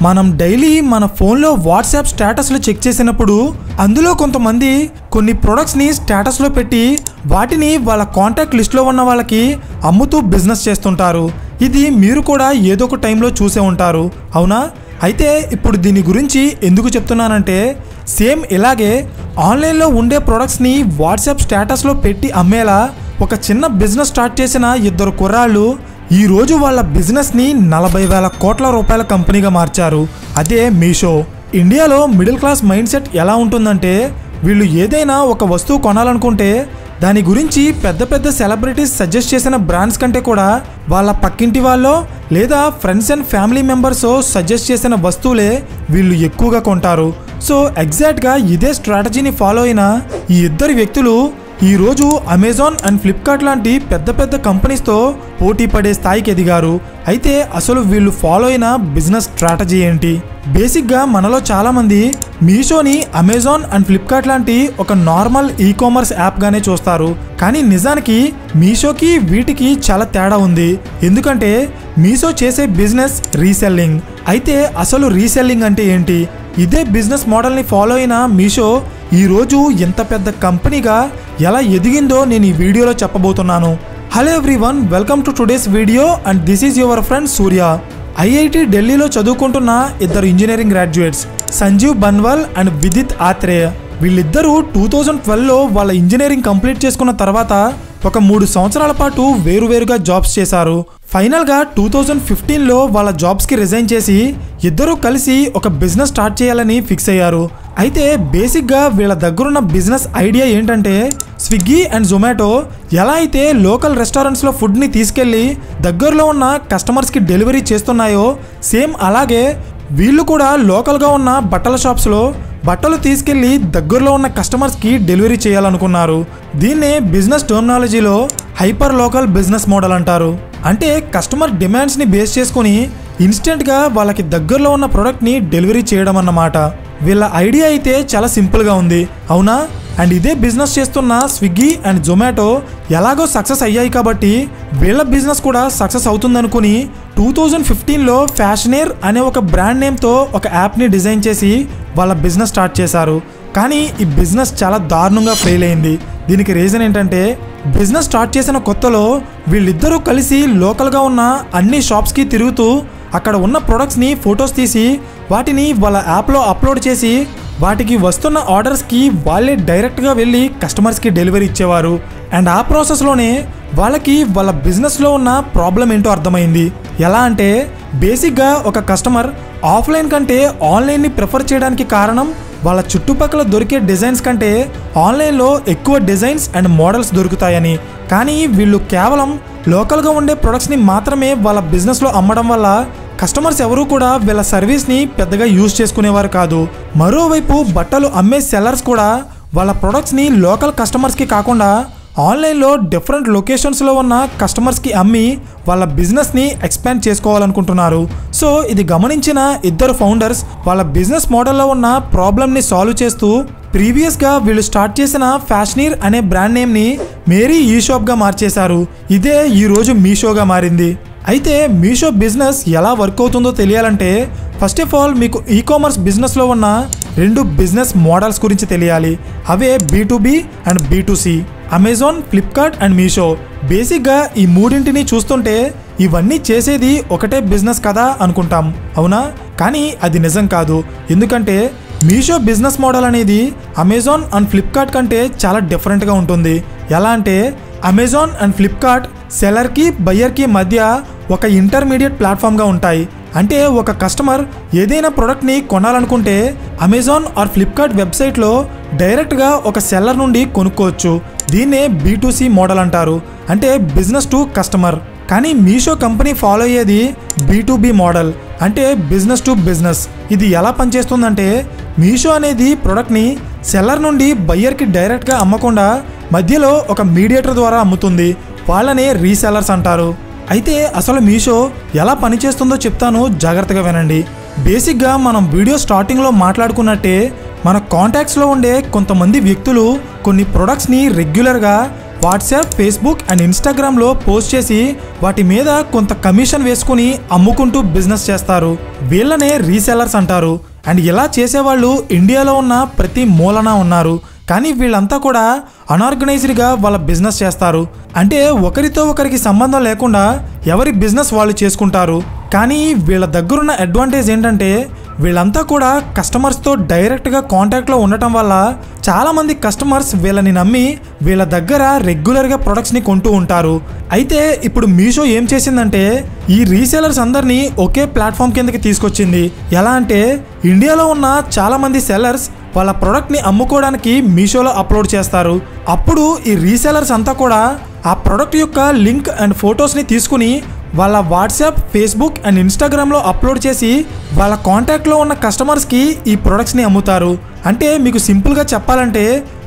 మనం డైలీ మన ఫోన్లో వాట్సాప్ స్టేటస్లు చెక్ చేసినప్పుడు అందులో కొంతమంది కొన్ని ప్రొడక్ట్స్ని స్టేటస్లో పెట్టి వాటిని వాళ్ళ కాంటాక్ట్ లిస్ట్లో ఉన్న వాళ్ళకి అమ్ముతూ బిజినెస్ చేస్తుంటారు. ఇది మీరు కూడా ఏదో ఒక టైంలో చూసే ఉంటారు, అవునా? అయితే ఇప్పుడు దీని గురించి ఎందుకు చెప్తున్నానంటే, సేమ్ ఇలాగే ఆన్లైన్లో ఉండే ప్రొడక్ట్స్ని వాట్సాప్ స్టేటస్లో పెట్టి అమ్మేలా ఒక చిన్న బిజినెస్ స్టార్ట్ చేసిన ఇద్దరు కుర్రాళ్ళు ఈరోజు వాళ్ళ బిజినెస్ని 40,000 కోట్ల రూపాయల కంపెనీగా మార్చారు. అదే మీషో. ఇండియాలో మిడిల్ క్లాస్ మైండ్ సెట్ ఎలా ఉంటుందంటే, వీళ్ళు ఏదైనా ఒక వస్తువు కొనాలనుకుంటే దాని గురించి పెద్ద పెద్ద సెలబ్రిటీస్ సజెస్ట్ చేసిన బ్రాండ్స్ కంటే కూడా వాళ్ళ పక్కింటి వాళ్ళో లేదా friends and family members suggest చేసిన వస్తువులే వీళ్ళు ఎక్కువగా కొంటారు. సో ఎగ్జాక్ట్గా ఇదే స్ట్రాటజీని ఫాలో అయిన ఈ ఇద్దరు వ్యక్తులు ఈరోజు అమెజాన్ అండ్ ఫ్లిప్కార్ట్ లాంటి పెద్ద పెద్ద కంపెనీస్తో పోటీ పడే స్థాయికి ఎదిగారు. అయితే అసలు వీళ్ళు ఫాలో అయిన బిజినెస్ స్ట్రాటజీ ఏంటి? బేసిక్గా మనలో చాలామంది మీషోని అమెజాన్ అండ్ ఫ్లిప్కార్ట్ లాంటి ఒక నార్మల్ ఈ కామర్స్ యాప్గానే చూస్తారు. కానీ నిజానికి మీషోకి వీటికి చాలా తేడా ఉంది. ఎందుకంటే మీషో చేసే బిజినెస్ రీసెల్లింగ్. అయితే అసలు రీసెల్లింగ్ అంటే ఏంటి? ఇదే బిజినెస్ మోడల్ని ఫాలో అయిన మీషో ఈరోజు ఎంత పెద్ద కంపెనీగా ఎలా ఎదిగిందో నేను ఈ వీడియోలో చెప్పబోతున్నాను. Hello everyone, welcome to today's video and this is your friend Surya. IIT ఢిల్లీలో చదువుకుంటున్న ఇద్దరు engineering graduates, Sanjeev Banwal and Vidit Atreya. వీళ్ళిద్దరూ 2012లో వాళ్ళ ఇంజనీరింగ్ కంప్లీట్ చేసుకున్న తర్వాత ఒక 3 సంవత్సరాల పాటు వేరువేరుగా జాబ్స్ చేశారు. ఫైనల్గా 2015లో వాళ్ళ జాబ్స్కి రిజైన్ చేసి ఇద్దరూ కలిసి ఒక బిజినెస్ స్టార్ట్ చేయాలని ఫిక్స్ అయ్యారు. అయితే బేసిక్గా వీళ్ళ దగ్గరున్న బిజినెస్ ఐడియా ఏంటంటే, స్విగ్గీ అండ్ జొమాటో ఎలా అయితే లోకల్ రెస్టారెంట్స్లో ఫుడ్ని తీసుకెళ్ళి దగ్గరలో ఉన్న కస్టమర్స్కి డెలివరీ చేస్తున్నాయో, సేమ్ అలాగే వీళ్ళు కూడా లోకల్గా ఉన్న బట్టల షాప్స్లో బట్టలు తీసుకెళ్లి దగ్గరలో ఉన్న కస్టమర్స్కి డెలివరీ చేయాలనుకున్నారు. దీన్నే బిజినెస్ టర్మినాలజీలో హైపర్ లోకల్ బిజినెస్ మోడల్ అంటారు. అంటే కస్టమర్ డిమాండ్స్ని బేస్ చేసుకుని ఇన్స్టెంట్గా వాళ్ళకి దగ్గరలో ఉన్న ప్రోడక్ట్ని డెలివరీ చేయడం అన్నమాట. వీళ్ళ ఐడియా అయితే చాలా సింపుల్గా ఉంది, అవునా? అండ్ ఇదే బిజినెస్ చేస్తున్న స్విగ్గీ అండ్ జొమాటో ఎలాగో సక్సెస్ అయ్యాయి కాబట్టి వీళ్ళ బిజినెస్ కూడా సక్సెస్ అవుతుందనుకుని 2015లో ఫ్యాషనేర్ అనే ఒక బ్రాండ్ నేమ్తో ఒక యాప్ని డిజైన్ చేసి వాళ్ళ బిజినెస్ స్టార్ట్ చేశారు. కానీ ఈ బిజినెస్ చాలా దారుణంగా ఫెయిల్ అయింది. దీనికి రీజన్ ఏంటంటే, బిజినెస్ స్టార్ట్ చేసిన కొత్తలో వీళ్ళిద్దరూ కలిసి లోకల్గా ఉన్న అన్ని షాప్స్కి తిరుగుతూ అక్కడ ఉన్న ప్రొడక్ట్స్ని ఫొటోస్ తీసి వాటిని వాళ్ళ యాప్లో అప్లోడ్ చేసి వాటికి వస్తున్న ఆర్డర్స్కి వాళ్ళే డైరెక్ట్గా వెళ్ళి కస్టమర్స్కి డెలివరీ ఇచ్చేవారు. అండ్ ఆ ప్రాసెస్లోనే వాళ్ళకి వాళ్ళ బిజినెస్లో ఉన్న ప్రాబ్లం ఏంటో అర్థమైంది. ఎలా అంటే, బేసిక్గా ఒక కస్టమర్ ఆఫ్లైన్ కంటే ఆన్లైన్ని ప్రిఫర్ చేయడానికి కారణం వాళ్ళ చుట్టుపక్కల దొరికే డిజైన్స్ కంటే ఆన్లైన్లో ఎక్కువ డిజైన్స్ అండ్ మోడల్స్ దొరుకుతాయని. కానీ వీళ్ళు కేవలం లోకల్గా ఉండే ప్రొడక్ట్స్ని మాత్రమే వాళ్ళ బిజినెస్లో అమ్మడం వల్ల కస్టమర్స్ ఎవరూ కూడా వీళ్ళ సర్వీస్ని పెద్దగా యూజ్ చేసుకునేవారు కాదు. మరోవైపు బట్టలు అమ్మే సెల్లర్స్ కూడా వాళ్ళ ప్రొడక్ట్స్ని లోకల్ కస్టమర్స్కి కాకుండా ఆన్లైన్లో డిఫరెంట్ లొకేషన్స్లో ఉన్న కస్టమర్స్కి అమ్మి వాళ్ళ బిజినెస్ని ఎక్స్పాండ్ చేసుకోవాలనుకుంటున్నారు. సో ఇది గమనించిన ఇద్దరు ఫౌండర్స్ వాళ్ళ బిజినెస్ మోడల్లో ఉన్న ప్రాబ్లమ్ని సాల్వ్ చేస్తూ ప్రీవియస్గా వీళ్ళు స్టార్ట్ చేసిన ఫ్యాషనీర్ అనే బ్రాండ్ నేమ్ని మేరీ ఈ షాప్గా మార్చేశారు. ఇదే ఈరోజు మీషోగా మారింది. అయితే మీషో బిజినెస్ ఎలా వర్క్ అవుతుందో తెలియాలంటే ఫస్ట్ ఆఫ్ ఆల్ మీకు ఈ కామర్స్ బిజినెస్లో ఉన్న 2 బిజినెస్ మోడల్స్ గురించి తెలియాలి. అవే B2B and B2C. Amazon, Flipkart and Meesho. బేసిక్గా ఈ మూడింటిని చూస్తుంటే ఇవన్నీ చేసేది ఒకటే బిజినెస్ కదా అనుకుంటాం, అవునా? కానీ అది నిజం కాదు. ఎందుకంటే మీషో బిజినెస్ మోడల్ అనేది అమెజాన్ అండ్ ఫ్లిప్కార్ట్ కంటే చాలా డిఫరెంట్గా ఉంటుంది. ఎలా అంటే, అమెజాన్ అండ్ ఫ్లిప్కార్ట్ సెల్లర్కి బయ్యర్కి మధ్య ఒక ఇంటర్మీడియట్ ప్లాట్ఫామ్గా ఉంటాయి. అంటే ఒక కస్టమర్ ఏదైనా ప్రోడక్ట్ని కొనాలనుకుంటే అమెజాన్ ఆర్ ఫ్లిప్కార్ట్ వెబ్సైట్లో డైరెక్ట్గా ఒక సెల్లర్ నుండి కొనుక్కోవచ్చు. దీన్నే B2C మోడల్ అంటారు, అంటే బిజినెస్ టు కస్టమర్. కానీ మీషో కంపెనీ ఫాలో అయ్యేది B2B మోడల్, అంటే బిజినెస్ టు బిజినెస్. ఇది ఎలా పనిచేస్తుందంటే, మీషో అనేది ప్రోడక్ట్ని సెల్లర్ నుండి బయ్యర్కి డైరెక్ట్గా అమ్మకుండా మధ్యలో ఒక మీడియేటర్ ద్వారా అమ్ముతుంది. వాళ్ళనే రీసెల్లర్స్ అంటారు. అయితే అసలు మీషో ఎలా పనిచేస్తుందో చెప్తాను, జాగ్రత్తగా వినండి. బేసిక్గా మనం వీడియో స్టార్టింగ్లో మాట్లాడుకున్నట్టే మన కాంటాక్ట్స్లో ఉండే కొంతమంది వ్యక్తులు కొన్ని ప్రొడక్ట్స్ని రెగ్యులర్గా వాట్సాప్, ఫేస్బుక్ అండ్ ఇన్స్టాగ్రామ్లో పోస్ట్ చేసి వాటి మీద కొంత కమిషన్ వేసుకుని అమ్ముకుంటూ బిజినెస్ చేస్తారు. వీళ్ళనే రీసెల్లర్స్ అంటారు. అండ్ ఇలా చేసేవాళ్ళు ఇండియాలో ఉన్న ప్రతి మూలన ఉన్నారు. కానీ వీళ్ళంతా కూడా అనార్గనైజ్డ్గా వాళ్ళ బిజినెస్ చేస్తారు. అంటే ఒకరితో ఒకరికి సంబంధం లేకుండా ఎవరి బిజినెస్ వాళ్ళు చేసుకుంటారు. కానీ వీళ్ళ దగ్గరున్న అడ్వాంటేజ్ ఏంటంటే వీళ్ళంతా కూడా కస్టమర్స్తో డైరెక్ట్గా కాంటాక్ట్లో ఉండటం వల్ల చాలామంది కస్టమర్స్ వీళ్ళని నమ్మి వీళ్ళ దగ్గర రెగ్యులర్గా ప్రొడక్ట్స్ని కొంటూ ఉంటారు. అయితే ఇప్పుడు మీషో ఏం చేసిందంటే ఈ రీసెలర్స్ అందరినీ ఒకే ప్లాట్ఫామ్ కిందకి తీసుకొచ్చింది. ఎలా అంటే ఇండియాలో ఉన్న చాలామంది సెల్లర్స్ వాళ్ళ ప్రోడక్ట్ని అమ్ముకోవడానికి మీషోలో అప్లోడ్ చేస్తారు. అప్పుడు ఈ రీసెలర్స్ అంతా కూడా ఆ ప్రోడక్ట్ యొక్క లింక్ అండ్ ఫొటోస్ని తీసుకుని వాళ్ళ వాట్సాప్, ఫేస్బుక్ అండ్ ఇన్స్టాగ్రామ్లో అప్లోడ్ చేసి వాళ్ళ కాంటాక్ట్లో ఉన్న కస్టమర్స్కి ఈ ప్రొడక్ట్స్ని అమ్ముతారు. అంటే మీకు సింపుల్గా చెప్పాలంటే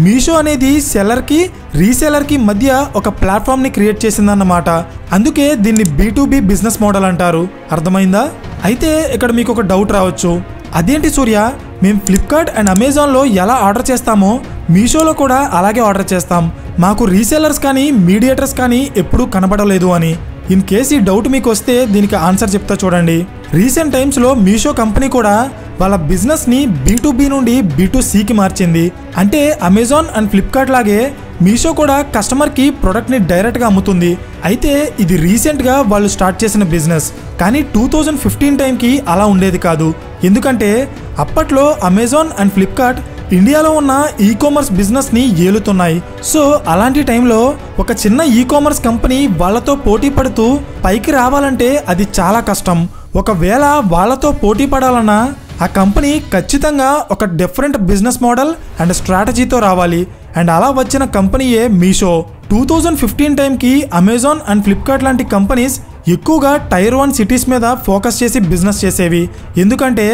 మీషో అనేది సెల్లర్కి, రీసెలర్కి మధ్య ఒక ప్లాట్ఫామ్ని క్రియేట్ చేసిందన్నమాట. అందుకే దీన్ని B2B బిజినెస్ మోడల్ అంటారు. అర్థమైందా? అయితే ఇక్కడ మీకు ఒక డౌట్ రావచ్చు. అదేంటి సూర్య, మేము ఫ్లిప్కార్ట్ అండ్ అమెజాన్లో ఎలా ఆర్డర్ చేస్తామో మీషోలో కూడా అలాగే ఆర్డర్ చేస్తాం, మాకు రీసెల్లర్స్ కానీ మీడియేటర్స్ కానీ ఎప్పుడూ కనబడలేదు అని. ఇన్ కేస్ ఈ డౌట్ మీకు వస్తే దీనికి ఆన్సర్ చెప్తా చూడండి. రీసెంట్ టైమ్స్లో మీషో కంపెనీ కూడా వాళ్ళ బిజినెస్ని B2B నుండి B2Cకి మార్చింది. అంటే అమెజాన్ అండ్ ఫ్లిప్కార్ట్ లాగే మీషో కూడా కస్టమర్కి ప్రోడక్ట్ని డైరెక్ట్గా అమ్ముతుంది. అయితే ఇది రీసెంట్గా వాళ్ళు స్టార్ట్ చేసిన బిజినెస్. కానీ 2015 టైంకి అలా ఉండేది కాదు. ఎందుకంటే అప్పట్లో అమెజాన్ అండ్ ఫ్లిప్కార్ట్ ఇండియాలో ఉన్న ఈ-కామర్స్ బిజినెస్ని ఏలుతున్నాయి. సో అలాంటి టైంలో ఒక చిన్న ఈ-కామర్స్ కంపెనీ వాళ్ళతో పోటీ పడుతూ పైకి రావాలంటే అది చాలా కష్టం. ఒకవేళ వాళ్ళతో పోటీ పడాలన్నా ఆ కంపెనీ ఖచ్చితంగా ఒక డిఫరెంట్ బిజినెస్ మోడల్ అండ్ స్ట్రాటజీతో రావాలి. అండ్ అలా వచ్చిన కంపెనీయే మీషో. 2015 టైంకి అమెజాన్ అండ్ ఫ్లిప్కార్ట్ లాంటి కంపెనీస్ ఎక్కువగా టైర్ 1 సిటీస్ మీద ఫోకస్ చేసి బిజినెస్ చేసేవి. ఎందుకంటే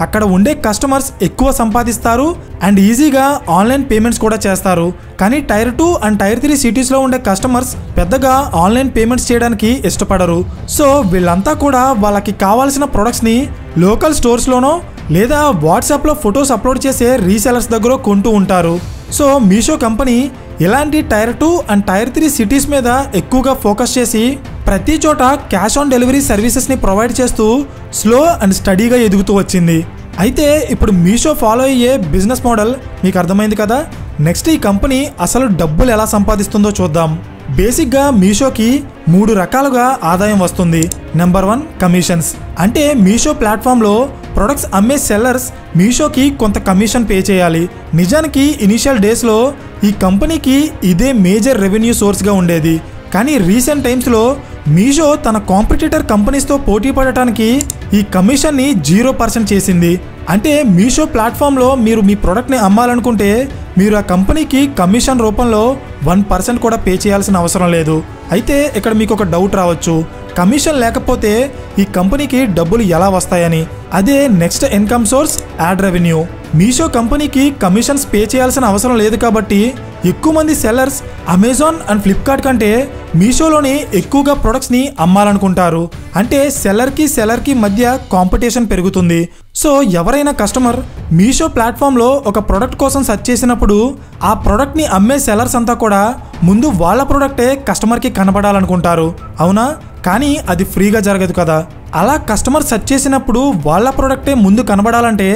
అక్కడ ఉండే కస్టమర్స్ ఎక్కువ సంపాదిస్తారు అండ్ ఈజీగా ఆన్లైన్ పేమెంట్స్ కూడా చేస్తారు. కానీ టైర్ 2 అండ్ టైర్ 3 సిటీస్లో ఉండే కస్టమర్స్ పెద్దగా ఆన్లైన్ పేమెంట్స్ చేయడానికి ఇష్టపడరు. సో వీళ్ళంతా కూడా వాళ్ళకి కావాల్సిన ప్రొడక్ట్స్ని లోకల్ స్టోర్స్లోనో లేదా వాట్సాప్లో ఫొటోస్ అప్లోడ్ చేసే రీసెలర్స్ దగ్గర కొంటూ ఉంటారు. సో మీషో కంపెనీ ఇలాంటి టైర్ 2 అండ్ టైర్ 3 సిటీస్ మీద ఎక్కువగా ఫోకస్ చేసి ప్రతి చోట క్యాష్ ఆన్ డెలివరీ సర్వీసెస్ని ప్రొవైడ్ చేస్తూ స్లో అండ్ స్టడీగా ఎదుగుతూ వచ్చింది. అయితే ఇప్పుడు మీషో ఫాలో అయ్యే బిజినెస్ మోడల్ మీకు అర్థమైంది కదా. నెక్స్ట్ ఈ కంపెనీ అసలు డబ్బులు ఎలా సంపాదిస్తుందో చూద్దాం. బేసిక్గా మీషోకి 3 రకాలుగా ఆదాయం వస్తుంది. Number 1 commissions. అంటే మీషో ప్లాట్ఫామ్లో ప్రొడక్ట్స్ అమ్మే సెల్లర్స్ మీషోకి కొంత కమిషన్ పే చేయాలి. నిజానికి ఇనిషియల్ డేస్లో ఈ కంపెనీకి ఇదే మేజర్ రెవెన్యూ సోర్స్గా ఉండేది. కానీ రీసెంట్ టైమ్స్లో మీషో తన కాంపిటీటర్ కంపెనీస్తో పోటీ పడటానికి ఈ కమిషన్ని 0% చేసింది. అంటే మీషో ప్లాట్ఫామ్లో మీరు మీ ప్రోడక్ట్ని అమ్మాలనుకుంటే మీరు ఆ కంపెనీకి కమిషన్ రూపంలో 1% కూడా పే చేయాల్సిన అవసరం లేదు. అయితే ఇక్కడ మీకు ఒక డౌట్ రావచ్చు, కమిషన్ లేకపోతే ఈ కంపెనీకి డబ్బులు ఎలా వస్తాయని. అదే next income source add revenue. Meesho కంపెనీకి కమిషన్స్ పే చేయాల్సిన అవసరం లేదు కాబట్టి ఎక్కువ మంది సెల్లర్స్ అమెజాన్ అండ్ ఫ్లిప్కార్ట్ కంటే మీషోలోనే ఎక్కువగా ప్రొడక్ట్స్ని అమ్మాలనుకుంటారు. అంటే సెల్లర్కి మధ్య కాంపిటీషన్ పెరుగుతుంది. సో ఎవరైనా కస్టమర్ మీషో ప్లాట్ఫామ్లో ఒక ప్రోడక్ట్ కోసం సెర్చ్ చేసినప్పుడు ఆ ప్రోడక్ట్ని అమ్మే సెల్లర్స్ అంతా కూడా ముందు వాళ్ళ ప్రోడక్టే కస్టమర్కి కనబడాలనుకుంటారు. అవునా? కానీ అది ఫ్రీగా జరగదు కదా. అలా కస్టమర్ సెర్చ్ చేసినప్పుడు వాళ్ళ ప్రోడక్టే ముందు కనబడాలంటే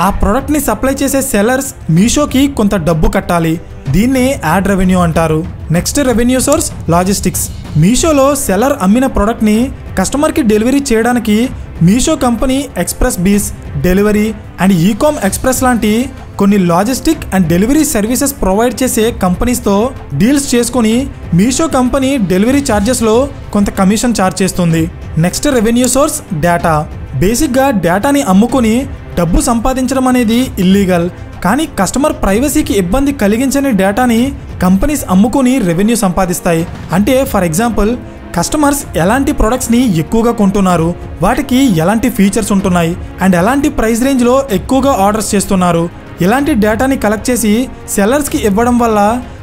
ఆ ప్రోడక్ట్ని సప్లై చేసే సెల్లర్స్ మీషోకి కొంత డబ్బు కట్టాలి. దీన్నే యాడ్ రెవెన్యూ అంటారు. Next revenue source logistics. మీషోలో సెల్లర్ అమ్మిన ప్రోడక్ట్ని కస్టమర్కి డెలివరీ చేయడానికి మీషో కంపెనీ ఎక్స్ప్రెస్ బీస్, డెలివరీ అండ్ ఈకామ్ ఎక్స్ప్రెస్ లాంటి కొన్ని logistic and delivery services provide చేసే కంపెనీస్తో డీల్స్ చేసుకుని మీషో కంపెనీ డెలివరీ ఛార్జెస్లో కొంత కమిషన్ ఛార్జ్ చేస్తుంది. Next revenue source data. బేసిక్గా డేటాని అమ్ముకుని డబ్బు సంపాదించడం అనేది ఇల్లీగల్. కానీ కస్టమర్ ప్రైవసీకి ఇబ్బంది కలిగించని డేటాని కంపెనీస్ అమ్ముకుని రెవెన్యూ సంపాదిస్తాయి. అంటే ఫర్ ఎగ్జాంపుల్ కస్టమర్స్ ఎలాంటి ప్రొడక్ట్స్ని ఎక్కువగా కొంటున్నారు, వాటికి ఎలాంటి ఫీచర్స్ ఉంటున్నాయి అండ్ ఎలాంటి ప్రైస్ రేంజ్లో ఎక్కువగా ఆర్డర్స్ చేస్తున్నారు, ఇలాంటి డేటాని కలెక్ట్ చేసి సెల్లర్స్కి ఇవ్వడం వల్ల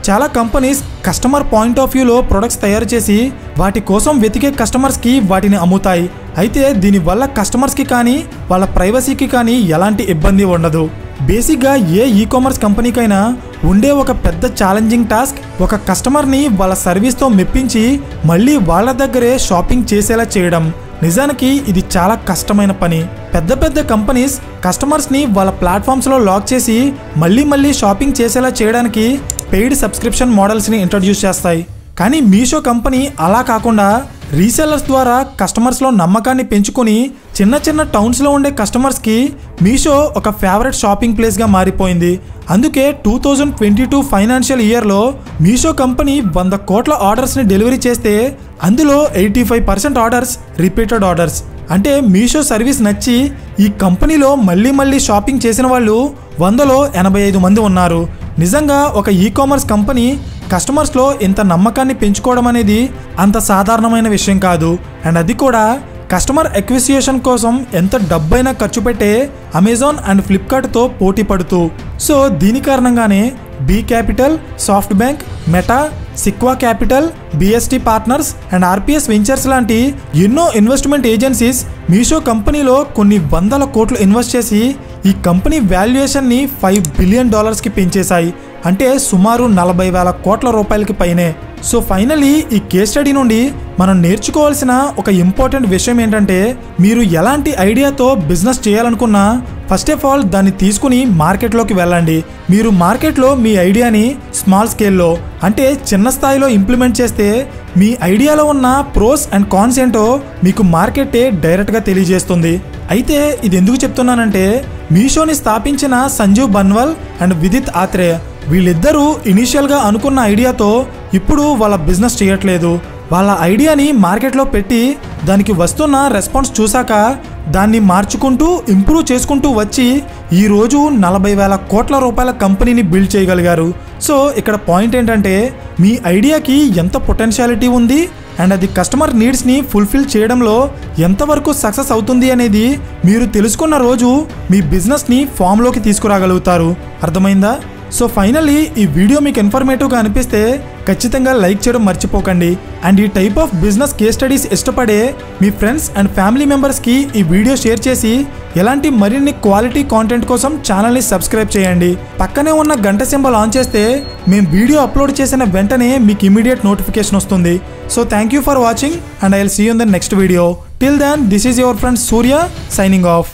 చాలా కంపెనీస్ కస్టమర్ పాయింట్ ఆఫ్ వ్యూలో ప్రొడక్ట్స్ తయారు చేసి వాటి కోసం వెతికే కస్టమర్స్కి వాటిని అమ్ముతాయి. అయితే దీనివల్ల కస్టమర్స్కి కానీ వాళ్ళ ప్రైవసీకి కానీ ఎలాంటి ఇబ్బంది ఉండదు. బేసిక్గా ఏ ఈ-కామర్స్ కంపెనీకైనా ఉండే ఒక పెద్ద ఛాలెంజింగ్ టాస్క్ ఒక కస్టమర్ని వాళ్ళ సర్వీస్తో మెప్పించి మళ్ళీ వాళ్ళ దగ్గరే షాపింగ్ చేసేలా చేయడం. నిజానికి ఇది చాలా కష్టమైన పని. పెద్ద పెద్ద కంపెనీస్ కస్టమర్స్ని వాళ్ళ ప్లాట్ఫామ్స్లో లాక్ చేసి మళ్ళీ షాపింగ్ చేసేలా చేయడానికి పెయిడ్ సబ్స్క్రిప్షన్ మోడల్స్ని ఇంట్రడ్యూస్ చేస్తాయి. కానీ మీషో కంపెనీ అలా కాకుండా రీసెల్లర్స్ ద్వారా కస్టమర్స్లో నమ్మకాన్ని పెంచుకొని చిన్న చిన్న టౌన్స్లో ఉండే కస్టమర్స్కి మీషో ఒక ఫేవరెట్ షాపింగ్ ప్లేస్గా మారిపోయింది. అందుకే 2022 ఫైనాన్షియల్ ఇయర్లో మీషో కంపెనీ 100 కోట్ల ఆర్డర్స్ని డెలివరీ చేస్తే అందులో 85% ఆర్డర్స్ రిపీటెడ్ ఆర్డర్స్. అంటే మీషో సర్వీస్ నచ్చి ఈ కంపెనీలో మళ్ళీ షాపింగ్ చేసిన వాళ్ళు 100లో 85 మంది ఉన్నారు. నిజంగా ఒక ఈ-కామర్స్ కంపెనీ కస్టమర్స్లో ఇంత నమ్మకాన్ని పెంచుకోవడం అనేది అంత సాధారణమైన విషయం కాదు. అండ్ అది కూడా కస్టమర్ ఎక్విజిషన్ కోసం ఎంత డబ్బైనా ఖర్చు పెట్టే అమెజాన్ అండ్ ఫ్లిప్కార్ట్తో పోటీ పడుతూ. సో దీని కారణంగానే B Capital, SoftBank, Meta, Sequoia Capital, BST Partners and RPS Ventures లాంటి ఎన్నో ఇన్వెస్ట్మెంట్ ఏజెన్సీస్ మీషో కంపెనీలో కొన్ని 100 కోట్లు ఇన్వెస్ట్ చేసి ఈ కంపెనీ వాల్యుయేషన్ని $5 బిలియన్ పెంచేశాయి. అంటే సుమారు 40,000 కోట్ల రూపాయలకి పైనే. సో ఫైనలీ ఈ కేస్ స్టడీ నుండి మనం నేర్చుకోవాల్సిన ఒక ఇంపార్టెంట్ విషయం ఏంటంటే, మీరు ఎలాంటి ఐడియాతో బిజినెస్ చేయాలనుకున్నా ఫస్ట్ ఆఫ్ ఆల్ దాన్ని తీసుకుని మార్కెట్లోకి వెళ్ళండి. మీరు మార్కెట్లో మీ ఐడియాని స్మాల్ స్కేల్లో అంటే చిన్న స్థాయిలో ఇంప్లిమెంట్ చేస్తే మీ ఐడియాలో ఉన్న ప్రోస్ అండ్ కాన్స్ ఏంటో మీకు మార్కెటే డైరెక్ట్గా తెలియజేస్తుంది. అయితే ఇది ఎందుకు చెప్తున్నానంటే, మీషోని స్థాపించిన సంజీవ్ బన్వల్ అండ్ విదిత్ ఆత్రేయ వీళ్ళిద్దరూ ఇనీషియల్గా అనుకున్న ఐడియాతో ఇప్పుడు వాళ్ళ బిజినెస్ చేయట్లేదు. వాళ్ళ ఐడియాని మార్కెట్లో పెట్టి దానికి వస్తున్న రెస్పాన్స్ చూశాక దాన్ని మార్చుకుంటూ ఇంప్రూవ్ చేసుకుంటూ వచ్చి ఈరోజు 40,000 కోట్ల రూపాయల కంపెనీని బిల్డ్ చేయగలిగారు. సో ఇక్కడ పాయింట్ ఏంటంటే, మీ ఐడియాకి ఎంత పొటెన్షియాలిటీ ఉంది అండ్ అది కస్టమర్ నీడ్స్ని ఫుల్ఫిల్ చేయడంలో ఎంతవరకు సక్సెస్ అవుతుంది అనేది మీరు తెలుసుకున్న రోజు మీ బిజినెస్ని ఫామ్లోకి తీసుకురాగలుగుతారు. అర్థమైందా? సో ఫైనల్లీ ఈ వీడియో మీకు ఇన్ఫర్మేటివ్గా అనిపిస్తే ఖచ్చితంగా లైక్ చేయడం మర్చిపోకండి. అండ్ ఈ type of business case studies ఇష్టపడే మీ ఫ్రెండ్స్ అండ్ ఫ్యామిలీ మెంబర్స్కి ఈ వీడియో షేర్ చేసి ఎలాంటి మరిన్ని క్వాలిటీ కాంటెంట్ కోసం ఛానల్ని సబ్స్క్రైబ్ చేయండి. పక్కనే ఉన్న గంట సింబల్ ఆన్ చేస్తే మేము వీడియో అప్లోడ్ చేసిన వెంటనే మీకు ఇమీడియట్ నోటిఫికేషన్ వస్తుంది. So thank you for watching and I will see you in the next video. Till then this is your friend Surya signing of.